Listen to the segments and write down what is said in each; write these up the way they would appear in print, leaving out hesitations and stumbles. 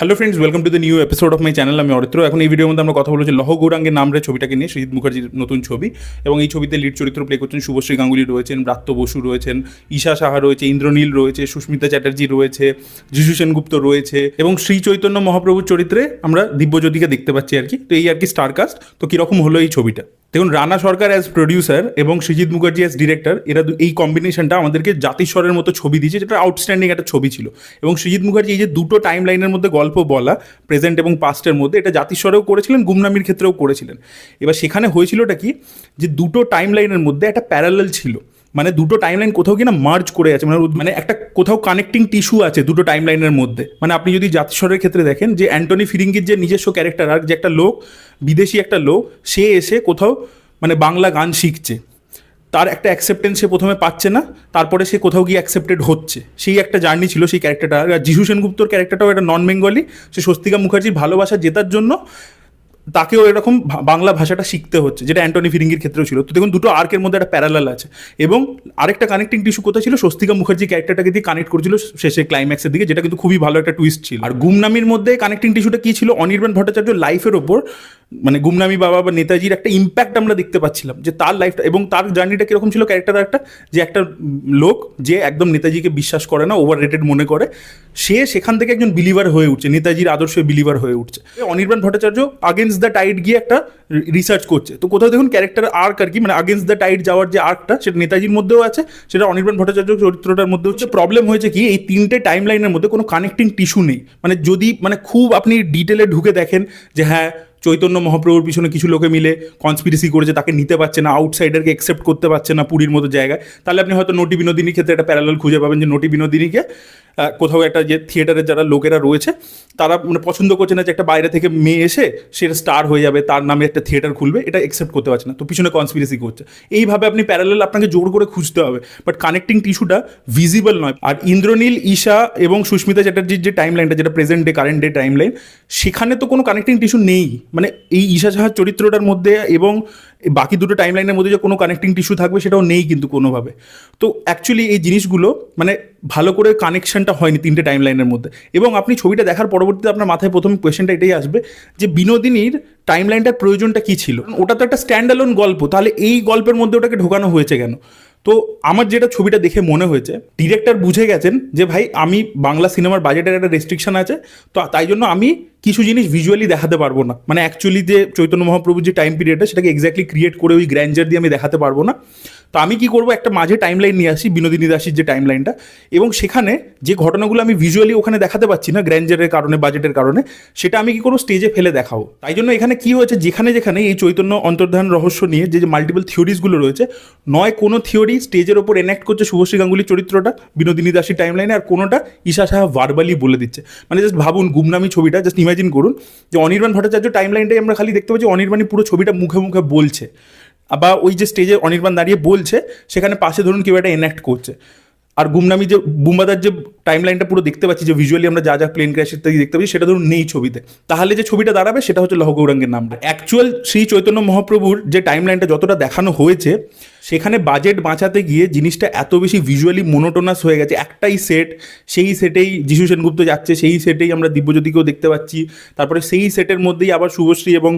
Hello friends, welcome to the new episode of my channel. আমি অরিত্র। এখন এই ভিডিওর মধ্যে আমরা কথা বলছি লৌহ গৌরাঙ্গের নামরে ছবিটাকে নিয়ে, সৃজিত মুখার্জির নতুন ছবি। এবং এই ছবিতে লিড চরিত্র প্লে করছেন শুভশ্রী গাঙ্গুলি রয়েছেন, ব্রাত্য বসু রয়েছেন, ঈশা সাহা রয়েছে, ইন্দ্রনীল রয়েছে, সুস্মিতা চ্যাটার্জি রয়েছে, যিশু সেনগুপ্ত রয়েছে এবং শ্রী চৈতন্য মহাপ্রভুর চরিত্রে আমরা দিব্যজ্যোতিকে দেখতে পাচ্ছি আর কি। তো এই আর কি স্টারকাস্ট। তো কীরকম হলো এই ছবিটা দেখুন। রানা সরকার অ্যাজ প্রডিউসার এবং সৃজিত মুখার্জি অ্যাজ ডিরেক্টর, এরা এই কম্বিনেশনটা আমাদেরকে জাতিস্বরের মতো ছবি দিয়েছে, যেটা আউটস্ট্যান্ডিং একটা ছবি ছিল। এবং সৃজিত মুখার্জি এই যে দুটো টাইম লাইনের মধ্যে গল্প বলা, প্রেজেন্ট এবং পাস্টের মধ্যে, এটা জাতিস্বরেও করেছিলেন, গুমনামির ক্ষেত্রেও করেছিলেন। এবার সেখানে হয়েছিলটা কি, যে দুটো টাইম লাইনের মধ্যে একটা প্যারালাল ছিল, মানে দুটো টাইম লাইন কোথাও কিনা মার্জ করে আছে, মানে একটা কোথাও কানেক্টিং টিস্যু আছে দুটো টাইম লাইনের মধ্যে। মানে আপনি যদি জাতিস্বরের ক্ষেত্রে দেখেন, যে অ্যান্টনি ফিরিঙ্গির যে নিজস্ব ক্যারেক্টার আর যে একটা লোক, বিদেশি একটা লোক, সে এসে কোথাও মানে বাংলা গান শিখছে, তার একটা অ্যাকসেপ্টেন্স সে প্রথমে পাচ্ছে না, তারপরে সে কোথাও গিয়ে অ্যাকসেপ্টেড হচ্ছে, সেই একটা জার্নি ছিল সেই ক্যারেক্টারটা। আর যিশু সেনগুপ্তর ক্যারেক্টারটাও একটা নন বেঙ্গলি, সে স্বস্তিকা মুখার্জির ভালোবাসা জেতার জন্য তাকেও এরকম বাংলা ভাষাটা শিখতে হচ্ছে, যেটা অ্যান্টনি ফিরিঙ্গির ক্ষেত্রেও ছিল। তো দেখুন, দুটো আর্কের মধ্যে একটা প্যারালাল আছে। এবং আরেকটা কানেক্টিং টিস্যু কোথায় ছিল, স্বস্তিকা মুখার্জি ক্যারেক্টারটাকে দিয়ে কানেক্ট করেছিল শেষে ক্লাইম্যাক্সের দিকে, যেটা কিন্তু খুবই ভালো একটা টুইস্ট ছিল। আর গুমনামির মধ্যে কানেক্টিং টিস্যুটা কী ছিল, অনির্বাণ ভট্টাচার্য লাইফের ওপর, মানে গুমনামি বাবা বা নেতাজির একটা ইম্প্যাক্ট আমরা দেখতে পাচ্ছিলাম, যে তার লাইফটা এবং তার জার্নিটা কীরকম ছিল ক্যারেক্টার একটা, যে একটা লোক যে একদম নেতাজিকে বিশ্বাস করে না, ওভার রেটেড মনে করে, সে সেখান থেকে একজন বিলিভার হয়ে উঠছে, নেতাজির আদর্শে বিলিভার হয়ে উঠছে। Anirban Bhattacharya against the tide গিয়ে একটা রিসার্চ করছে। তো কোথাও দেখুন ক্যারেক্টার আর্ক আর কি, মানে আগেনস্ট দ্য টাইড যাওয়ার যে আর্কটা, সেটা নেতাজির মধ্যেও আছে, সেটা অনির্বাণ ভট্টাচার্য চরিত্রটার মধ্যে হচ্ছে। প্রবলেম হয়েছে কি, এই তিনটে টাইম লাইনের মধ্যে কোনো কানেক্টিং টিস্যু নেই। মানে যদি মানে খুব আপনি ডিটেলে ঢুকে দেখেন যে হ্যাঁ, চৈতন্য মহাপ্রভুর পিছনে কিছু লোকে মিলে কনস্পিরেসি করেছে, তাকে নিতে পারছে না, আউটসাইডারকে অ্যাকসেপ্ট করতে পারছে না পুরীর মতো জায়গায়, তাহলে আপনি হয়তো নটি বিনোদিনীর ক্ষেত্রে একটা প্যারালাল খুঁজে পাবেন, যে নটি বিনোদিনীকে কোথাও একটা যে থিয়েটারের যারা লোকেরা রয়েছে, তারা মানে পছন্দ করছে না যে একটা বাইরে থেকে মেয়ে এসে সে স্টার হয়ে যাবে, তার নামে একটা থিয়েটার খুলবে, এটা অ্যাকসেপ্ট করতে পারছে না, তো পিছনে কনস্পিরেসি করছে। এইভাবে আপনি প্যারালাল আপনাকে জোর করে খুঁজতে হবে, বাট কানেক্টিং টিস্যুটা ভিজিবল নয়। আর ইন্দ্রনীল, ঈশা এবং সুস্মিতা চ্যাটার্জির যে টাইম লাইনটা, যেটা present day current day time line, সেখানে তো কোনো কানেক্টিং টিস্যু নেই। মানে এই ঈশা সাহার চরিত্রটার মধ্যে এবং বাকি দুটো টাইম লাইনের মধ্যে যে কোনো কানেক্টিং টিস্যু থাকবে, সেটাও নেই কিন্তু কোনোভাবে। তো অ্যাকচুয়ালি এই জিনিসগুলো মানে ভালো করে কানেকশনটা হয়নি তিনটে টাইম লাইনের মধ্যে। এবং আপনি ছবিটা দেখার পরবর্তীতে আপনার মাথায় প্রথম কোয়েশ্চেনটা এটাই আসবে, যে বিনোদিনীর টাইম লাইনটার প্রয়োজনটা কী ছিল? ওটা তো একটা স্ট্যান্ড অ্যালোন গল্প, তাহলে এই গল্পের মধ্যে ওটাকে ঢোকানো হয়েছে কেন? তো আমার যেটা ছবিটা দেখে মনে হয়েছে, ডিরেক্টর বুঝে গেছেন যে ভাই, আমি বাংলা সিনেমার বাজেটের একটা রেস্ট্রিকশন আছে, তো তাই জন্য আমি কিছু জিনিস ভিজুয়ালি দেখাতে পারবো না, মানে অ্যাকচুয়ালি যে চৈতন্য মহাপ্রভুর যে টাইম পিরিয়ডটা, সেটাকে এক্স্যাক্টলি ক্রিয়েট করে ওই গ্র্যান্ডার দিয়ে আমি দেখাতে পারবো না। তো আমি কি করবো, একটা মাঝে টাইম লাইন নিয়ে আসি, বিনোদিনী দাসীর যে টাইম লাইনটা, এবং সেখানে যে ঘটনাগুলো আমি ভিজুয়ালি ওখানে দেখাতে পাচ্ছি না গ্র্যান্ডারের কারণে, বাজেটের কারণে, সেটা আমি কি করবো, স্টেজে ফেলে দেখাবো। তাই জন্য এখানে কি হয়েছে, যেখানে যেখানে এই চৈতন্য অন্তর্ধান রহস্য নিয়ে যে মাল্টিপল থিওরিজগুলো রয়েছে, নয় কোনো থিওরি স্টেজের ওপর এনাক্ট করছে শুভশ্রী গাঙ্গুলির চরিত্রটা বিনোদিনী দাসীর টাইম লাইনে, আর কোনোটা ঈশা সাহা ভার্বালি বলে দিচ্ছে। মানে জাস্ট ভাবুন, গুমনামি ছবিটা জাস্ট ইমাজিন করুন, যে অনির্বাণ ভট্টাচার্য টাইম লাইনটাই আমরা খালি দেখতে পাচ্ছি অনির্বাণই পুরো ছবিটা মুখে মুখে বলছে, বা ওই যে স্টেজে অনির্বাণ দাঁড়িয়ে বলছে, সেখানে পাশে ধরুন কেউ একটা এনাক্ট করছে। আর গুমনামি যে বুম্বাদার যে টাইম লাইনটা পুরো দেখতে পাচ্ছি, যে ভিজুয়ালি আমরা যা যা প্লেন ক্র্যাশ ইত্যাদি দেখতে পাচ্ছি, সেটা ধরুন নেই ছবিতে, তাহলে যে ছবিটা দাঁড়াবে সেটা হচ্ছে লৌহ গৌরাঙ্গের নামটা। অ্যাকচুয়াল শ্রী চৈতন্য মহাপ্রভুর যে টাইম লাইনটা যতটা দেখানো হয়েছে, সেখানে বাজেট বাঁচাতে গিয়ে জিনিসটা এত বেশি ভিজুয়ালি মোনোটোনাস হয়ে গেছে। একটাই সেট, সেই সেটেই যিশু সেনগুপ্ত যাচ্ছে, সেই সেটেই আমরা দিব্যজ্যোতিকেও দেখতে পাচ্ছি, তারপরে সেই সেটের মধ্যেই আবার শুভশ্রী এবং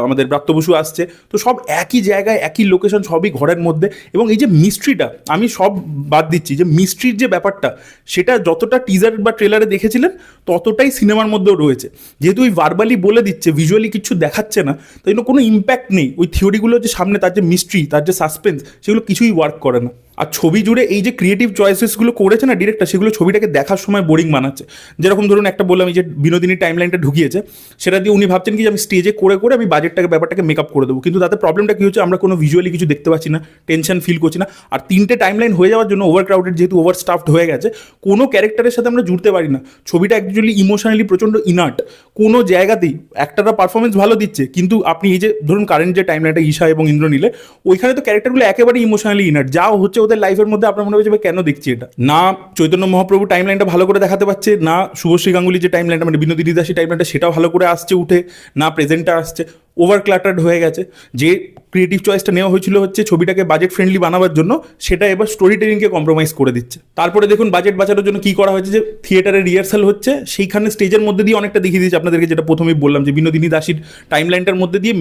আমাদের ব্রাত্য বসু আসছে, তো সব একই জায়গায়, একই লোকেশন, সবই ঘরের মধ্যে। এবং এই যে মিস্ট্রিটা, আমি সব বাদ দিচ্ছি, যে মিস্ট্রির যে ব্যাপারটা, সেটা যতটা টিজার বা ট্রেলারে দেখেছিলেন, ততটাই সিনেমার মধ্যেও রয়েছে। যেহেতু ওই ভার্বালি বলে দিচ্ছে, ভিজুয়ালি কিছু দেখাচ্ছে না, তাই জন্য কোনো ইম্প্যাক্ট নেই। ওই থিওরিগুলো যে সামনে, তার যে মিস্ট্রি, তার যে সাসপেন্স, সেগুলো কিছুই ওয়ার্ক করে না। আর ছবি জুড়ে এই যে ক্রিয়েটিভ চয়েসেসগুলো করেছে না ডিরেক্টর, সেগুলো ছবিটাকে দেখার সময় বোরিং বানাচ্ছে। যেরকম ধরুন একটা বললাম, এই যে বিনোদিনী টাইম লাইনটা ঢুকিয়েছে, সেটা দিয়ে উনি ভাবছেন কি, যে আমি স্টেজে করে করে আমি ব্যাপারটাকে মেকআপ করে দেবো, কিন্তু তাতে প্রবলেমটা কী হচ্ছে, আমরা কোনো ভিজুয়ালি কিছু দেখতে পাচ্ছি না, টেনশন ফিল করছি না। আর তিনটে টাইম লাইন হয়ে যাওয়ার জন্য, ওভার ক্রাউডেড যেহেতু, ওভার স্টাফড হয়ে গেছে, কোনো ক্যারেক্টারের সাথে আমরা জুড়তে পারি না। ছবিটা অ্যাকচুয়ালি ইমোশনালি প্রচণ্ড ইনার্ট, কোনো জায়গাতেই একটারা পারফরমেন্স ভালো দিচ্ছে, কিন্তু আপনি এই যে ধরুন কারেন্ট যে টাইম লাইনটা ঈশা এবং ইন্দ্রনীলে, ওইখানে তো ক্যারেক্টারগুলো একেবারে ইমোশনালি ইনার্ট, যা হচ্ছে ওদের লাইফের মধ্যে আপনার মনে হচ্ছে কেন দেখছি এটা। না চৈতন্য মহাপ্রভু টাইম লাইনটা ভালো করে দেখাতে পারছে, না শুভশ্রী গাঙ্গুলি যে টাইম লাইনটা, মানে বিনোদিনী দাসী টাইম লাইনটা, সেটাও ভালো করে আসছে উঠে, না প্রেজেন্টটা আসছে। ওভার ক্লাটার্ড হয়ে গেছে। যে ক্রিয়েটিভ চয়েসটা নেওয়া হয়েছিল হচ্ছে ছবিটাকে বাজেট ফ্রেন্ডলি বানাবার জন্য, সেটা এবার স্টোরি টেলিংকে কম্প্রোমাইজ করে দিচ্ছে। তারপরে দেখুন বাজেট বাঁচানোর জন্য কি করা হয়েছে, যে থিয়েটারে রিহার্সাল হচ্ছে সেইখানে স্টেজের মধ্যে দিয়ে অনেকটা দেখিয়ে দিয়েছে আপনাদেরকে, যেটা প্রথমেই বললাম যে বিনোদিনী দাসীর টাইমলাইনটার মধ্যে দিয়ে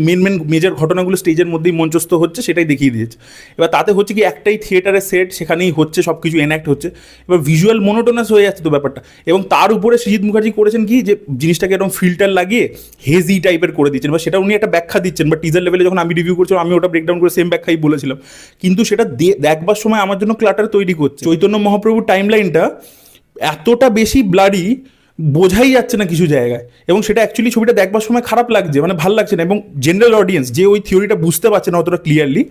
মেজর ঘটনাগুলো স্টেজের মধ্যেই মঞ্চস্থ হচ্ছে, সেটাই দেখিয়ে দিয়েছে। এবার তাতে হচ্ছে কি একটাই থিয়েটারের সেট, সেখানেই হচ্ছে সব কিছু এনঅ্যাক্ট হচ্ছে, এবার ভিজুয়াল মোনোটোনাস হয়ে যাচ্ছে তো ব্যাপারটা। এবং তার উপরে সৃজিত মুখার্জি করেছেন কি, যে জিনিসটাকে এরকম ফিল্টার লাগিয়ে হেজি টাইপের করে দিচ্ছেন, বা সেটা উনি একটা ব্যাখ্যা দিচ্ছেন, বা টিজার লেভেলে যখন আমি রিভিউ করছিলাম আমি ওটা ব্রেকডাউন করে সেম ব্যাখ্যাই বলেছিলাম, কিন্তু সেটা দেখবার সময় আমার জন্য ক্লাটার তৈরি করছে। চৈতন্য মহাপ্রভুর টাইমলাইনটা এতটা বেশি ব্লাডি, বোঝাই যাচ্ছে না কিছু জায়গায়, এবং সেটা অ্যাকচুয়ালি ছবিটা দেখবার সময় খারাপ লাগছে, মানে ভাল লাগছে না। এবং জেনারেল অডিয়েন্স যে ওই থিওরিটা বুঝতে পারছে না অতটা ক্লিয়ারলি,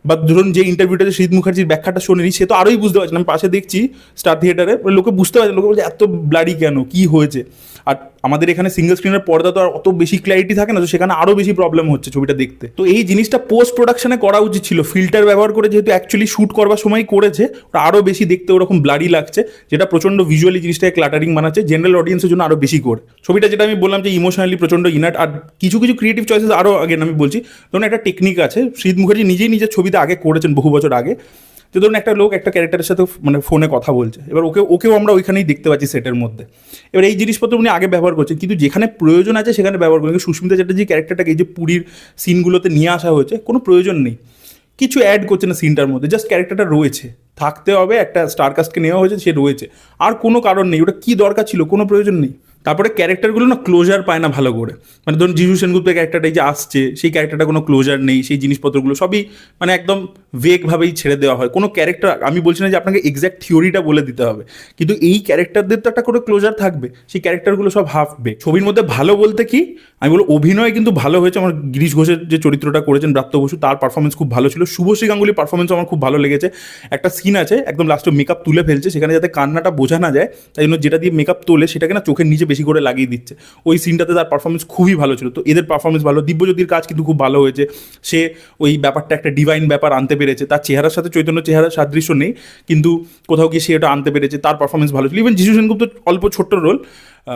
বা ধরুন যে ইন্টারভিউটাতে সৃজিত মুখার্জির ব্যাখ্যাটা শোনেনি, সে তো আরোই বুঝতে পারছে না। আমি পাশে দেখছি স্টার থিয়েটারে, লোকে বুঝতে পারছে, লোকে বলছে এত ব্লাডি কেন, কি হয়েছে। আর আমাদের এখানে সিঙ্গেল স্ক্রিনের পর্দা তো আর অত বেশি ক্ল্যারিটি থাকে না, তো সেখানে আরও বেশি প্রবলেম হচ্ছে ছবিটা দেখতে। তো এই জিনিসটা পোস্ট প্রোডাকশনে করা উচিত ছিল, ফিল্টার ব্যবহার করে যেহেতু অ্যাকচুয়ালি শ্যুট করবার সময় করেছে, ওটা আরও বেশি দেখতে ওরকম ব্লাডি লাগছে, যেটা প্রচণ্ড ভিজুয়ালি জিনিসটাকে ক্লাটারিং বানাচ্ছে জেনারেল অডিয়েন্সের জন্য আরও বেশি করে। ছবিটা যেটা আমি বললাম যে ইমোশনালি প্রচণ্ড ইনার্ট। আর কিছু কিছু ক্রিয়েটিভ চয়েসেস আরও আগে আমি বলছি, ধরুন একটা টেকনিক আছে সৃজিত মুখার্জি নিজেই নিজের ছবিতে আগে করেছেন বহু বছর আগে, যে ধরুন একটা লোক একটা ক্যারেক্টারের সাথে মানে ফোনে কথা বলছে, এবার ওকেও আমরা ওইখানেই দেখতে পাচ্ছি সেটের মধ্যে। এবার এই জিনিসপত্র উনি আগে ব্যবহার করছেন, কিন্তু যেখানে প্রয়োজন আছে সেখানে ব্যবহার করেন। সুস্মিতা চ্যাটার্জি ক্যারেক্টারটাকে এই যে পুরীর সিনগুলোতে নিয়ে আসা হয়েছে, কোনো প্রয়োজন নেই, কিছু অ্যাড করছে না সিনটার মধ্যে, জাস্ট ক্যারেক্টারটা রয়েছে, থাকতে হবে, একটা স্টারকাস্টকে নেওয়া হয়েছে, সে রয়েছে, আর কোনো কারণ নেই। ওটা কী দরকার ছিল, কোনো প্রয়োজন নেই। তারপরে ক্যারেক্টারগুলো না ক্লোজার পায় না ভালো করে, মানে ধরুন জিজু সেনগুপ্তের ক্যারেক্টারটাই যে আসছে, সেই ক্যারেক্টারটা কোনো ক্লোজার নেই, সেই জিনিসপত্রগুলো সবই মানে একদম ভেগভাবেই ছেড়ে দেওয়া হয়। কোনো ক্যারেক্টার, আমি বলছি না যে আপনাকে এক্স্যাক্ট থিওরিটা বলে দিতে হবে, কিন্তু এই ক্যারেক্টারদের তো একটা করে ক্লোজার থাকবে, সেই ক্যারেক্টারগুলো সব হাফ বে। ছবির মধ্যে ভালো বলতে কি, আমি বলবো অভিনয় কিন্তু ভালো হয়েছে। আমার গিরিশ ঘোষের যে চরিত্রটা করেছেন ব্রাত্য বসু, তার পারফরমেন্স খুব ভালো ছিল। শুভশ্রী গাঙ্গুলির পারফরমেন্স আমার খুব ভালো লেগেছে। একটা সিন আছে একদম লাস্টে মেকআপ তুলে ফেলছে, সেখানে যাতে কান্নাটা বোঝা না যায়, তাই জন্য যেটা দিয়ে মেকআপ তোলে সেটাকে না চোখের নিচে বেশি করে লাগিয়ে দিচ্ছে। ওই সিনটাতে তার পারফরমেন্স খুবই ভালো ছিল। তো এদের পারফরমেন্স ভালো, দিব্যজ্যোতির কাজ কিন্তু খুব ভালো হয়েছে। সে ওই ব্যাপারটা একটা ডিভাইন ব্যাপার আনতে পেরেছে, তার চেহারার সাথে চৈতন্য চেহারার সাদৃশ্য নেই, কিন্তু কোথাও গিয়ে সে এটা আনতে পেরেছে, তার পারফরমেন্স ভালো ছিল। ইভেন যিশু সেনগুপ্ত অল্প ছোট্ট রোল,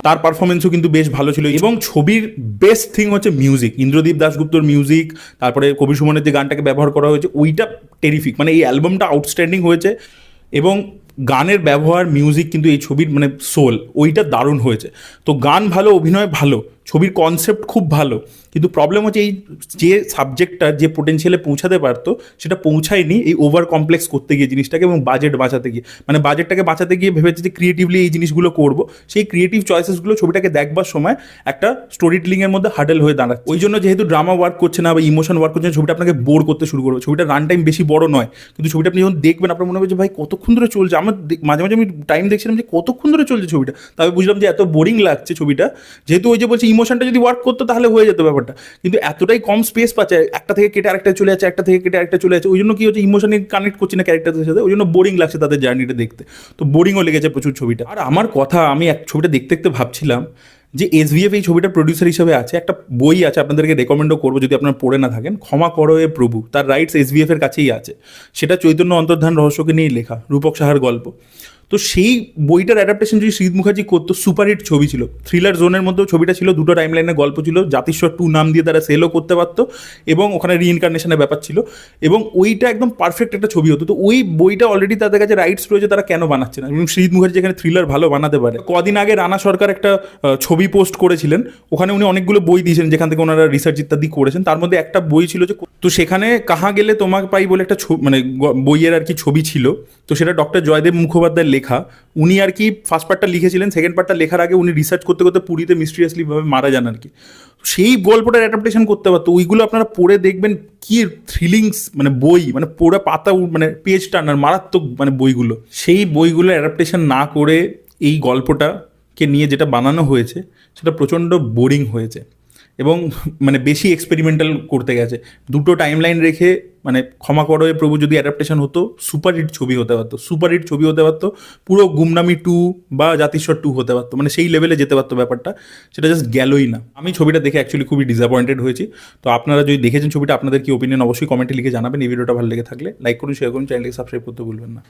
তার পারফরমেন্সও কিন্তু বেশ ভালো ছিল। এবং ছবির বেস্ট থিং হচ্ছে মিউজিক, ইন্দ্রদীপ দাশগুপ্তর মিউজিক, তারপরে কবির সুমনের যে গানটাকে ব্যবহার করা হয়েছে ওইটা টেরিফিক, মানে এই অ্যালবামটা আউটস্ট্যান্ডিং হয়েছে। এবং গানের ব্যবহার, মিউজিক কিন্তু এই ছবির মানে সোল, ওইটা দারুণ হয়েছে। তো গান ভালো, অভিনয় ভালো, ছবির কনসেপ্ট খুব ভালো, কিন্তু প্রবলেম হচ্ছে এই যে সাবজেক্টটা যে পোটেনশিয়ালে পৌঁছাতে পারতো সেটা পৌঁছায়নি এই ওভার কমপ্লেক্স করতে গিয়ে জিনিসটাকে, এবং বাজেট বাঁচাতে গিয়ে, মানে বাজেটটাকে বাঁচাতে গিয়ে ভেবেছে যে ক্রিয়েটিভলি এই জিনিসগুলো করবো, সেই ক্রিয়েটিভ চয়েসেসগুলো ছবিটাকে দেখবার সময় একটা স্টোরি টেলিংয়ের মধ্যে হার্ডেল হয়ে দাঁড়াচ্ছে। ওই জন্য যেহেতু ড্রামা ওয়ার্ক করছে না বা ইমোশন ওয়ার্ক করছে না, ছবিটা আপনাকে বোর করতে শুরু করবে। ছবিটা রান টাইম বেশি বড় নয়, কিন্তু ছবিটা আপনি যখন দেখবেন আপনার মনে হবে যে ভাই কতক্ষণ ধরে চলছে। আমার মাঝে মাঝে আমি টাইম দেখছিলাম যে কতক্ষণ ধরে চলছে ছবিটা, তবে বুঝলাম যে এত বোরিং লাগছে ছবিটা। যেহেতু ওই যে বলছি ইমোশনটা যদি ওয়ার্ক করতো তাহলে হয়ে যেত ব্যাপারটা, কিন্তু এতটাই কম স্পেস পাচ্ছে, একটা থেকে কেটে আরেকটা চলে যাচ্ছে, একটা থেকে কেটে আরেকটা চলে যাচ্ছে, ওই জন্য কি হচ্ছে ইমোশনে কানেক্ট করছি না ক্যারেক্টারদের সাথে, ওই জন্য বোরিং লাগছে তাদের জার্নিটা দেখতে। তো বোরিংও লেগেছে প্রচুর ছবিটা। আর আমার কথা, আমি ছবিটা দেখতে দেখতে ভাবছিলাম যে এসভিএফ এই ছবিটার প্রডিউসার হিসেবে আছে, একটা বই আছে আপনাদেরকে রেকমেন্ডও করবো যদি আপনারা পড়ে না থাকেন, ক্ষমা করো এ প্রভু, তার রাইটস এসভিএফ এর কাছেই আছে। সেটা চৈতন্য অন্তর্ধান রহস্যকে নিয়েই লেখা, রূপক সাহার গল্প। তো সেই বইটার অ্যাডাপ্টেশন যদি সৃজিত মুখার্জি করতো, সুপারহিট ছবি ছিল। থ্রিলার জোনের মধ্যেও ছবিটা ছিল, দুটো টাইম লাইনের গল্প ছিল, জাতিস্বর 2 নাম দিয়ে তারা সেলও করতে পারতো, এবং ওখানে রিইনকার্নেশনের ব্যাপার ছিল, এবং ওইটা একদম পারফেক্ট একটা ছবি হতো। তো ওই বইটা অলরেডি তাদের কাছে রাইটস রয়েছে, তারা কেন বানাচ্ছে না? এবং সৃজিত মুখার্জি যেখানে থ্রিলার ভালো বানাতে পারে। কদিন আগে রানা সরকার একটা ছবি পোস্ট করেছিলেন, ওখানে উনি অনেকগুলো বই দিয়েছেন যেখান থেকে ওনারা রিসার্চ ইত্যাদি করেছেন, তার মধ্যে একটা বই ছিল যে, তো সেখানে কাহা গেলে তোমাকে পাই বলে একটা মানে বইয়ের আর কি ছবি ছিল। তো সেটা ডক্টর জয়দেব মুখোপাধ্যায়ের লেখা। উনি আর কি ফার্স্ট পার্টটা লিখেছিলেন, সেকেন্ড পার্টটা লেখার আগে উনি রিসার্চ করতে করতে পুরীতে মিস্ট্রিয়াসলি ভাবে মারা যান আর কি। সেই গল্পটার অ্যাডাপ্টেশন করতে পারতো, ওইগুলো আপনারা পড়ে দেখবেন কি থ্রিলিংস, মানে বই, মানে পুরো পাতা মানে পেজ টানার মারাত্মক মানে বইগুলো। সেই বইগুলো অ্যাডাপ্টেশন না করে এই গল্পটাকে নিয়ে যেটা বানানো হয়েছে সেটা প্রচণ্ড বোরিং হয়েছে, এবং মানে বেশি এক্সপেরিমেন্টাল করতে গেছে। দুটো টাইম লাইন রেখে, মানে ক্ষমা করো এ প্রভু যদি অ্যাডাপ্টেশন হতো, সুপারহিট ছবি হতে পারতো, সুপারহিট ছবি হতে পারতো, পুরো গুমনামি 2 বা জাতিস্বর 2 হতে পারতো, মানে সেই লেভেলে যেতে পারতো ব্যাপারটা। সেটা জাস্ট গেলই না। আমি ছবিটা দেখে অ্যাকচুয়ালি খুবই ডিসঅ্যাপয়েন্টেড হয়েছি। তো আপনারা যদি দেখেছেন ছবিটা, আপনাদের কি ওপিনিয়ন অবশ্যই কমেন্টে লিখে জানাবেন। এই ভিডিওটা ভালো লেগে থাকলে লাইক করুন, শেয়ার করুন, চ্যানেলকে সাবস্ক্রাইব করতে ভুলবেন না।